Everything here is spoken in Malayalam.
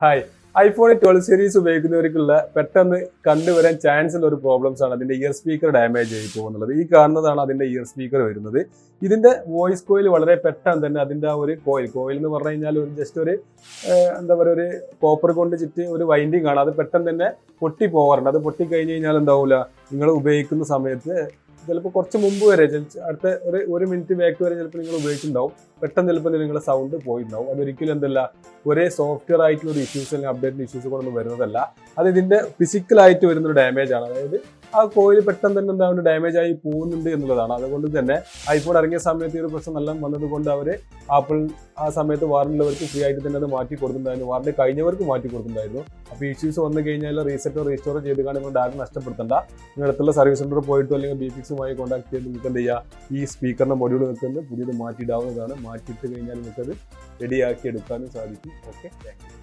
ഹായ്, ഐഫോൺ 12 സീരീസ് ഉപയോഗിക്കുന്നവർക്കുള്ള പെട്ടെന്ന് കണ്ടുവരാൻ ചാൻസ് ഉള്ള ഒരു പ്രോബ്ലംസ് ആണ് അതിന്റെ ഇയർ സ്പീക്കർ ഡാമേജ് ആയി പോകുന്നുള്ളത്. ഈ കാണുന്നതാണ് അതിന്റെ ഇയർ സ്പീക്കർ വരുന്നത്. ഇതിന്റെ വോയിസ് കോയിൽ വളരെ പെട്ടെന്ന് തന്നെ അതിന്റെ ആ ഒരു കോയിൽ എന്ന് പറഞ്ഞു കഴിഞ്ഞാൽ ഒരു ജസ്റ്റ് ഒരു എന്താ പറയുക, ഒരു കോപ്പർ കൊണ്ട് ചുറ്റി ഒരു വൈൻഡിങ് ആണ്. അത് പെട്ടെന്ന് തന്നെ പൊട്ടി പോകാറുണ്ട്. അത് പൊട്ടി കഴിഞ്ഞ് കഴിഞ്ഞാൽ എന്താവില്ല, നിങ്ങൾ ഉപയോഗിക്കുന്ന സമയത്ത് ചിലപ്പോൾ കുറച്ച് മുമ്പ് വരെ അടുത്ത ഒരു മിനിറ്റ് ബാക്ക് വരെ ചിലപ്പോൾ നിങ്ങൾ ഉപയോഗിച്ചിട്ടുണ്ടാവും. പെട്ടെന്ന് ചിലപ്പോൾ നിങ്ങളുടെ സൗണ്ട് പോയിട്ടുണ്ടാവും. അതൊരിക്കലും എന്തല്ല ഒരേ സോഫ്റ്റ്വെയർ ആയിട്ടുള്ള ഒരു ഇഷ്യൂസ് അല്ലെങ്കിൽ അപ്ഡേറ്റ് ഇഷ്യൂസ് കൊണ്ടൊന്നും വരുന്നതല്ല. അത് ഇതിന്റെ ഫിസിക്കലായിട്ട് വരുന്നൊരു ഡാമേജ് ആണ്. അതായത് ആ കോയിൽ പെട്ടെന്ന് തന്നെ എന്താ ഡാമേജ് ആയി പോകുന്നുണ്ട് എന്നുള്ളതാണ്. അതുകൊണ്ട് തന്നെ ഐഫോൺ ഇറങ്ങിയ സമയത്ത് ഈ ഒരു പ്രശ്നം നല്ല വന്നത് കൊണ്ട് ആപ്പിൾ ആ സമയത്ത് വാറണ്ടിയുള്ളവർക്ക് ഫ്രീ ആയിട്ട് തന്നെ അത് മാറ്റി കൊടുത്തിട്ടുണ്ടായിരുന്നു. വാറണ്ടി കഴിഞ്ഞവർക്ക് മാറ്റി കൊടുത്തിട്ടുണ്ടായിരുന്നു. അപ്പോൾ ഇഷ്യൂസ് വന്നു കഴിഞ്ഞാൽ റീസെറ്റോ റീസ്റ്റോറോ ചെയ്ത് കാണാൻ നിങ്ങൾ ഡാറ്റ നഷ്ടപ്പെടുത്തണ്ട. നിങ്ങൾ അടുത്തുള്ള സർവീസ് സെന്ററിൽ പോയിട്ടോ അല്ലെങ്കിൽ ബിഫിക്സുമായി കോൺടാക്ട് ചെയ്ത് നിങ്ങൾക്ക് എന്ത് ചെയ്യുക, ഈ സ്പീക്കറിന്റെ മൊഡ്യൂൾ നിൽക്കുന്നത് പുതിയത് മാറ്റിയിടാവുന്നതാണ്. മാറ്റിയിട്ട് കഴിഞ്ഞാൽ നിങ്ങൾക്കത് റെഡിയാക്കി എടുക്കാനും സാധിക്കും. Okay, thank you.